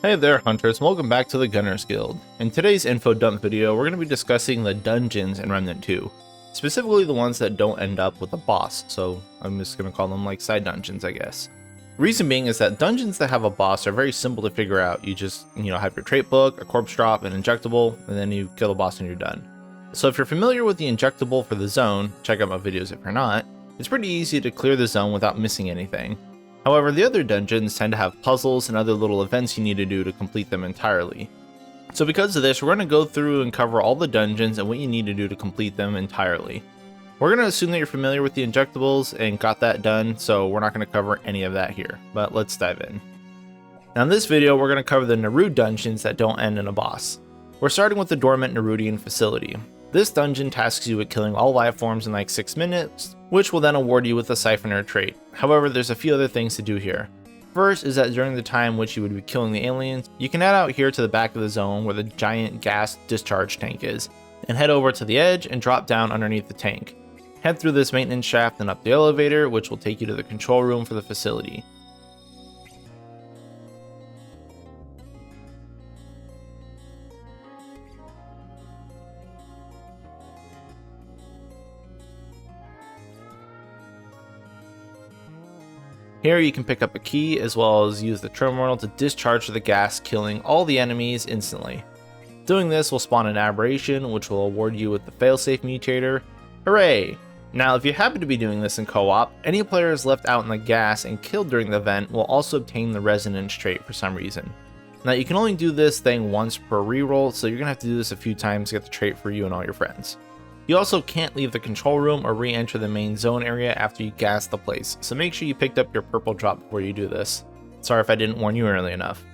Hey there hunters, and welcome back to the Gunners Guild. In today's info dump video, we're going to be discussing the dungeons in Remnant 2. Specifically the ones that don't end up with a boss, so I'm just going to call them like side dungeons, I guess. Reason being is that dungeons that have a boss are very simple to figure out. You just, have your trait book, a corpse drop, an injectable, and then you kill the boss and you're done. So if you're familiar with the injectable for the zone, check out my videos if you're not, it's pretty easy to clear the zone without missing anything. However, the other dungeons tend to have puzzles and other little events you need to do to complete them entirely. So because of this, we're going to go through and cover all the dungeons and what you need to do to complete them entirely. We're going to assume that you're familiar with the injectables and got that done, so we're not going to cover any of that here, but let's dive in. Now in this video, we're going to cover the Nerud dungeons that don't end in a boss. We're starting with the Dormant Nerudian facility. This dungeon tasks you with killing all life forms in like 6 minutes, which will then award you with a Siphoner trait. However, there's a few other things to do here. First is that during the time which you would be killing the aliens, you can head out here to the back of the zone where the giant gas discharge tank is, and head over to the edge and drop down underneath the tank. Head through this maintenance shaft and up the elevator, which will take you to the control room for the facility. Here you can pick up a key as well as use the terminal to discharge the gas, killing all the enemies instantly. Doing this will spawn an aberration which will award you with the failsafe mutator. Hooray! Now if you happen to be doing this in co-op, any players left out in the gas and killed during the event will also obtain the resonance trait for some reason. Now you can only do this thing once per reroll, so you're going to have to do this a few times to get the trait for you and all your friends. You also can't leave the control room or re-enter the main zone area after you gas the place, so make sure you picked up your purple drop before you do this. Sorry if I didn't warn you early enough.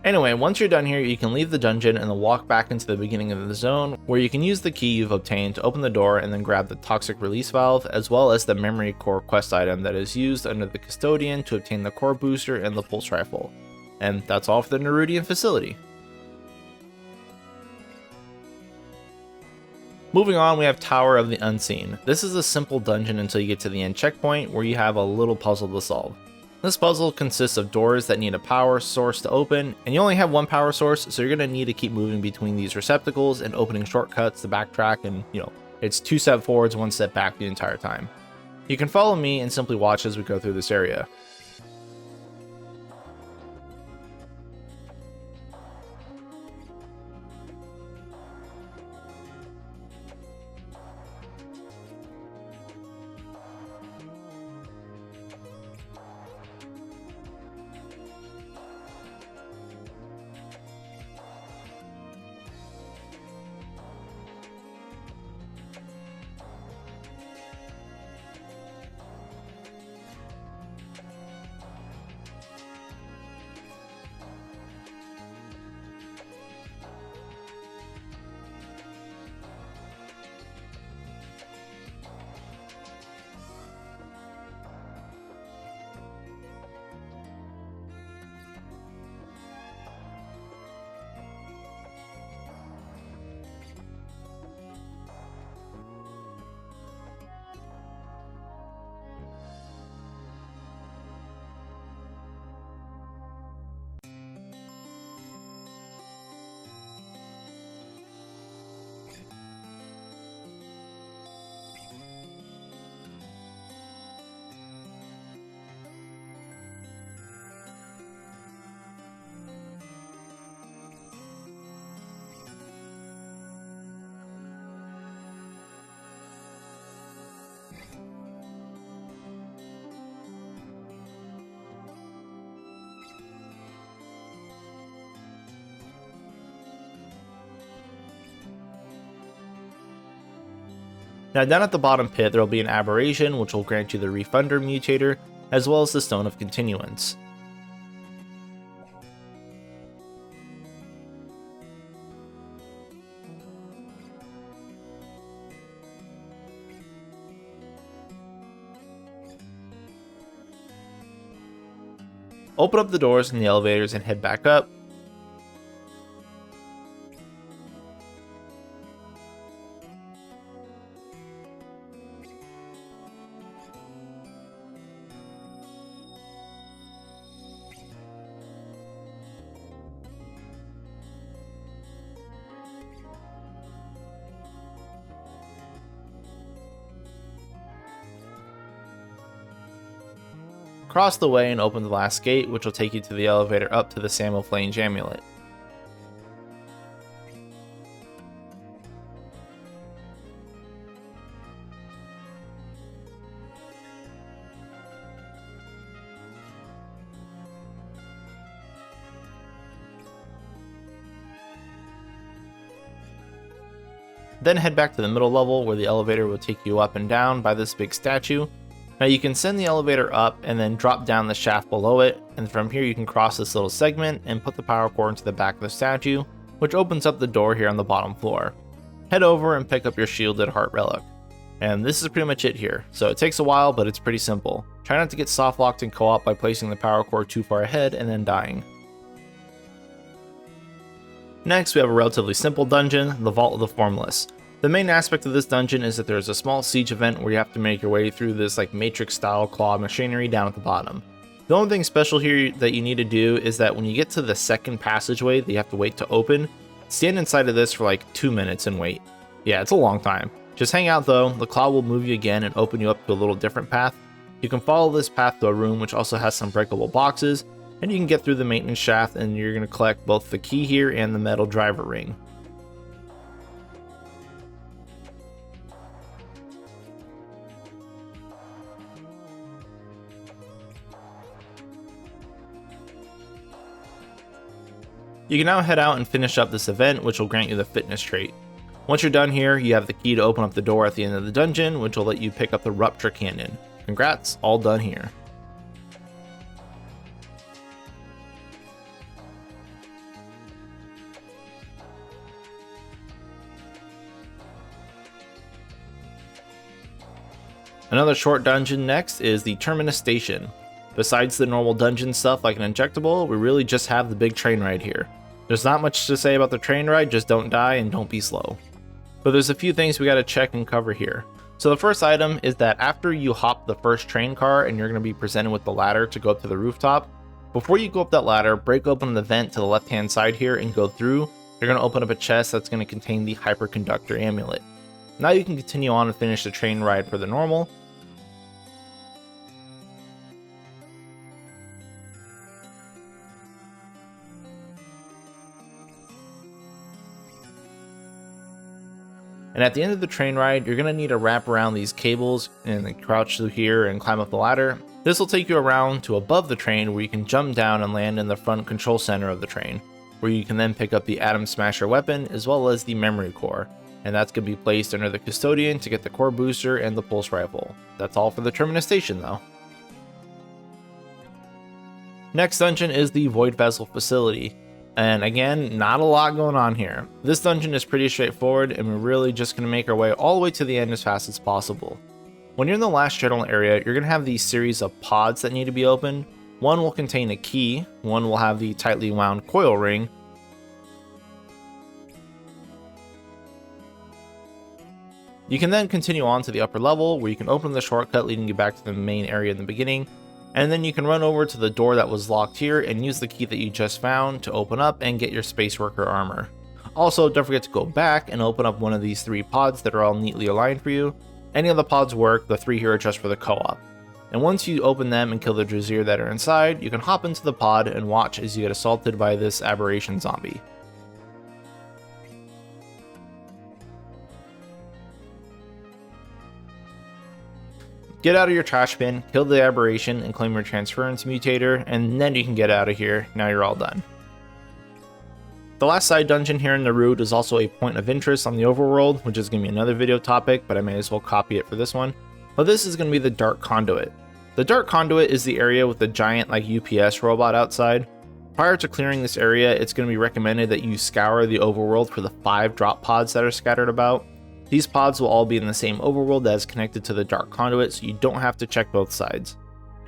Anyway, once you're done here, you can leave the dungeon and then walk back into the beginning of the zone, where you can use the key you've obtained to open the door and then grab the toxic release valve, as well as the memory core quest item that is used under the custodian to obtain the core booster and the pulse rifle. And that's all for the Nerudian facility. Moving on, we have Tower of the Unseen. This is a simple dungeon until you get to the end checkpoint, where you have a little puzzle to solve. This puzzle consists of doors that need a power source to open, and you only have one power source, so you're going to need to keep moving between these receptacles and opening shortcuts to backtrack, and it's 2 step forwards, 1 step back the entire time. You can follow me and simply watch as we go through this area. Now down at the bottom pit there will be an aberration which will grant you the Refunder mutator, as well as the Stone of Continuance. Open up the doors in the elevators and head back up. cross the way and open the last gate, which will take you to the elevator up to the Samoflange amulet. Then head back to the middle level where the elevator will take you up and down by this big statue. Now you can send the elevator up and then drop down the shaft below it, and from here you can cross this little segment and put the power core into the back of the statue, which opens up the door here on the bottom floor. Head over and pick up your shielded heart relic. And this is pretty much it here, so it takes a while, but it's pretty simple. Try not to get soft locked in co-op by placing the power core too far ahead and then dying. Next, we have a relatively simple dungeon, the Vault of the Formless. The main aspect of this dungeon is that there's a small siege event where you have to make your way through this like Matrix style claw machinery down at the bottom. The only thing special here that you need to do is that when you get to the second passageway that you have to wait to open, stand inside of this for like 2 minutes and wait. Yeah, it's a long time. Just hang out though, the claw will move you again and open you up to a little different path. You can follow this path to a room which also has some breakable boxes, and you can get through the maintenance shaft and you're going to collect both the key here and the metal driver ring. You can now head out and finish up this event, which will grant you the fitness trait. Once you're done here, you have the key to open up the door at the end of the dungeon, which will let you pick up the Rupture Cannon. Congrats, all done here. Another short dungeon next is the Terminus Station. Besides the normal dungeon stuff like an injectable, we really just have the big train ride here. There's not much to say about the train ride, just don't die and don't be slow. But there's a few things we gotta check and cover here. So the first item is that after you hop the first train car and you're gonna be presented with the ladder to go up to the rooftop, before you go up that ladder, break open the vent to the left hand side here and go through. You're gonna open up a chest that's gonna contain the Hyperconductor amulet. Now you can continue on and finish the train ride for the normal. And at the end of the train ride, you're going to need to wrap around these cables and then crouch through here and climb up the ladder. This will take you around to above the train where you can jump down and land in the front control center of the train, where you can then pick up the Atom Smasher weapon as well as the memory core. And that's going to be placed under the Custodian to get the core booster and the pulse rifle. That's all for the Terminus Station though. Next dungeon is the Void Vessel Facility. And again, not a lot going on here. This dungeon is pretty straightforward and we're really just going to make our way all the way to the end as fast as possible. When you're in the last general area, you're going to have these series of pods that need to be opened. One will contain a key, one will have the tightly wound coil ring, you can then continue on to the upper level where you can open the shortcut leading you back to the main area in the beginning. And then you can run over to the door that was locked here and use the key that you just found to open up and get your Space Worker armor. Also, don't forget to go back and open up one of these 3 pods that are all neatly aligned for you. Any of the pods work, the 3 here are just for the co-op. And once you open them and kill the Drazier that are inside, you can hop into the pod and watch as you get assaulted by this aberration zombie. Get out of your trash bin, kill the aberration, and claim your transference mutator, and then you can get out of here. Now you're all done. The last side dungeon here in the route is also a point of interest on the overworld, which is going to be another video topic, but I may as well copy it for this one. But this is going to be the Dark Conduit. The Dark Conduit is the area with the giant like UPS robot outside. Prior to clearing this area, it's going to be recommended that you scour the overworld for the 5 drop pods that are scattered about. These pods will all be in the same overworld that is connected to the Dark Conduit, so you don't have to check both sides.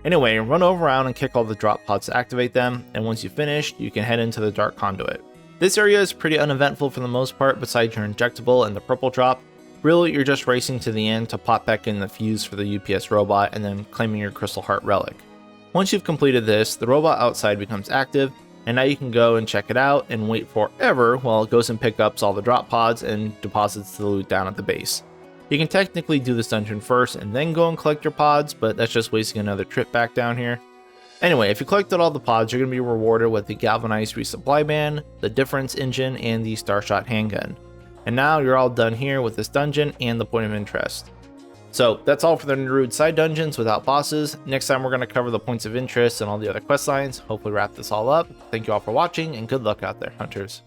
Anyway, run over around and kick all the drop pods to activate them, and once you've finished, you can head into the Dark Conduit. This area is pretty uneventful for the most part besides your injectable and the purple drop. Really, you're just racing to the end to pop back in the fuse for the UPS robot and then claiming your Crystal Heart relic. Once you've completed this, the robot outside becomes active, and now you can go and check it out and wait forever while it goes and picks up all the drop pods and deposits the loot down at the base. You can technically do this dungeon first and then go and collect your pods, but that's just wasting another trip back down here. Anyway, if you collected all the pods, you're going to be rewarded with the Galvanized Resupply Band, the Difference Engine, and the Starshot Handgun. And now you're all done here with this dungeon and the point of interest. So that's all for the Narude side dungeons without bosses. Next time we're going to cover the points of interest and all the other quest lines, hopefully wrap this all up. Thank you all for watching, and good luck out there, hunters.